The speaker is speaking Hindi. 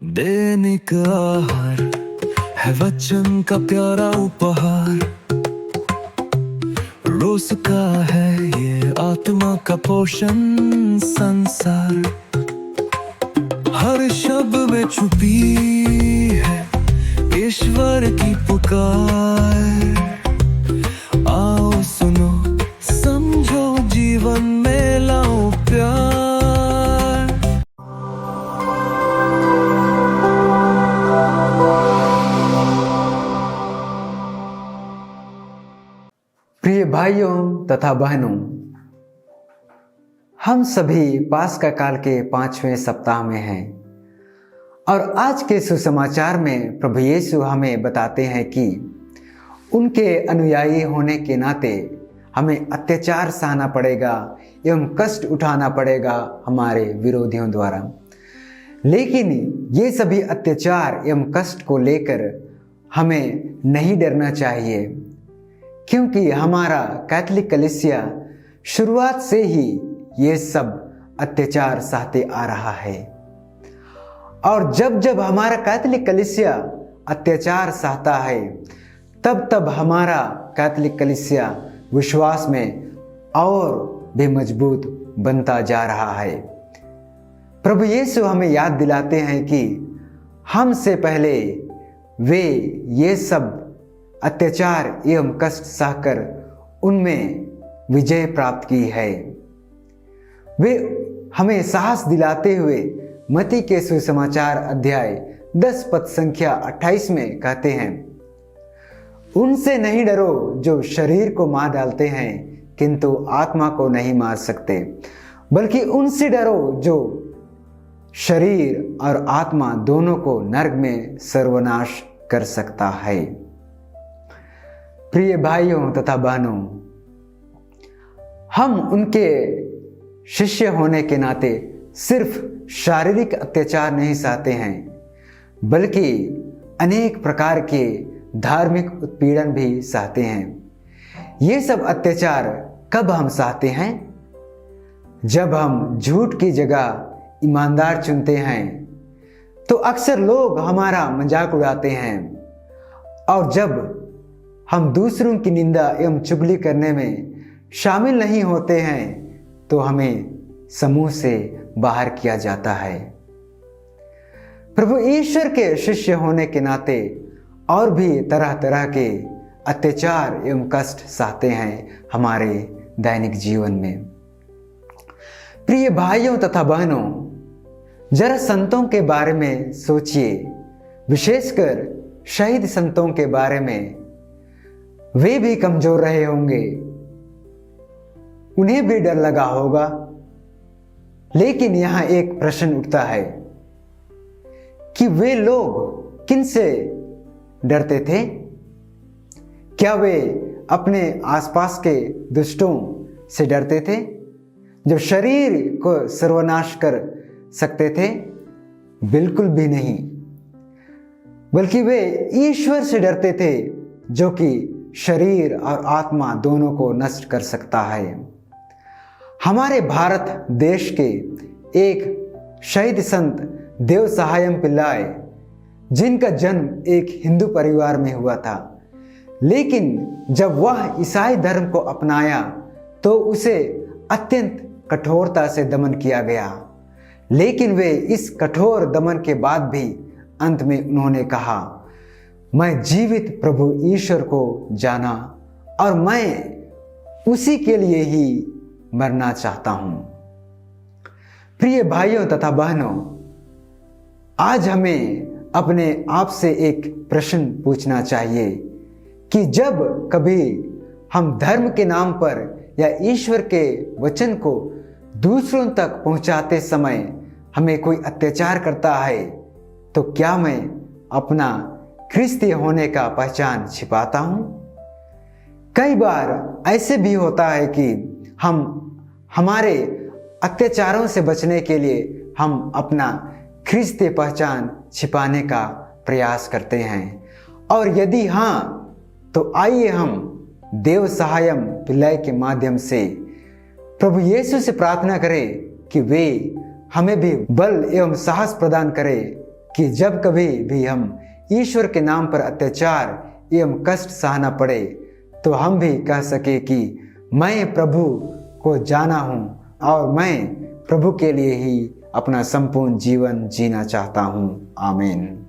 दैनिक आहार है वचन का प्यारा उपहार। रोज का है ये आत्मा का पोषण संसार। हर शब्द में छुपी है ईश्वर की पुकार। आओ सुनो समझो जीवन में लाओ प्यार। प्रिय भाइयों तथा बहनों, हम सभी पास्का काल के 5वें सप्ताह में हैं और आज के सुसमाचार में प्रभु यीशु हमें बताते हैं कि उनके अनुयायी होने के नाते हमें अत्याचार सहना पड़ेगा एवं कष्ट उठाना पड़ेगा हमारे विरोधियों द्वारा। लेकिन ये सभी अत्याचार एवं कष्ट को लेकर हमें नहीं डरना चाहिए, क्योंकि हमारा कैथोलिक कलीसिया शुरुआत से ही ये सब अत्याचार सहते आ रहा है। और जब जब हमारा कैथोलिक कलीसिया अत्याचार सहता है तब तब हमारा कैथोलिक कलीसिया विश्वास में और भी मजबूत बनता जा रहा है। प्रभु यीशु हमें याद दिलाते हैं कि हमसे पहले वे ये सब अत्याचार एवं कष्ट सहकर उनमें विजय प्राप्त की है। वे हमें साहस दिलाते हुए मत्ती के सुसमाचार अध्याय 10 पद संख्या 28 में कहते हैं, उनसे नहीं डरो जो शरीर को मार डालते हैं किंतु आत्मा को नहीं मार सकते, बल्कि उनसे डरो जो शरीर और आत्मा दोनों को नरक में सर्वनाश कर सकता है। प्रिय भाइयों तथा बहनों, हम उनके शिष्य होने के नाते सिर्फ शारीरिक अत्याचार नहीं सहते हैं, बल्कि अनेक प्रकार के धार्मिक उत्पीड़न भी सहते हैं। ये सब अत्याचार कब हम सहते हैं? जब हम झूठ की जगह ईमानदार चुनते हैं तो अक्सर लोग हमारा मजाक उड़ाते हैं, और जब हम दूसरों की निंदा एवं चुगली करने में शामिल नहीं होते हैं तो हमें समूह से बाहर किया जाता है। प्रभु ईश्वर के शिष्य होने के नाते और भी तरह तरह के अत्याचार एवं कष्ट सहते हैं हमारे दैनिक जीवन में। प्रिय भाइयों तथा बहनों, जरा संतों के बारे में सोचिए, विशेषकर शहीद संतों के बारे में। वे भी कमजोर रहे होंगे, उन्हें भी डर लगा होगा, लेकिन यहां एक प्रश्न उठता है कि वे लोग किन से डरते थे? क्या वे अपने आसपास के दुष्टों से डरते थे जो शरीर को सर्वनाश कर सकते थे? बिल्कुल भी नहीं, बल्कि वे ईश्वर से डरते थे जो कि शरीर और आत्मा दोनों को नष्ट कर सकता है। हमारे भारत देश के एक शहीद संत देव सहायम पिल्लाई, जिनका जन्म एक हिंदू परिवार में हुआ था, लेकिन जब वह ईसाई धर्म को अपनाया तो उसे अत्यंत कठोरता से दमन किया गया। लेकिन वे इस कठोर दमन के बाद भी अंत में उन्होंने कहा, मैं जीवित प्रभु ईश्वर को जाना और मैं उसी के लिए ही मरना चाहता हूं। प्रिय भाइयों तथा बहनों, आज हमें अपने आप से एक प्रश्न पूछना चाहिए कि जब कभी हम धर्म के नाम पर या ईश्वर के वचन को दूसरों तक पहुंचाते समय हमें कोई अत्याचार करता है तो क्या मैं अपना ख्रिस्ती होने का पहचान छिपाता हूं? कई बार ऐसे भी होता है कि हम हमारे अत्याचारों से बचने के लिए हम अपना ख्रिस्ती पहचान छिपाने का प्रयास करते हैं, और यदि हाँ तो आइए हम देव सहायम पिल्लाई के माध्यम से प्रभु यीशु से प्रार्थना करें कि वे हमें भी बल एवं साहस प्रदान करें कि जब कभी भी हम ईश्वर के नाम पर अत्याचार एवं कष्ट सहना पड़े तो हम भी कह सके कि मैं प्रभु को जाना हूँ और मैं प्रभु के लिए ही अपना संपूर्ण जीवन जीना चाहता हूँ। आमीन।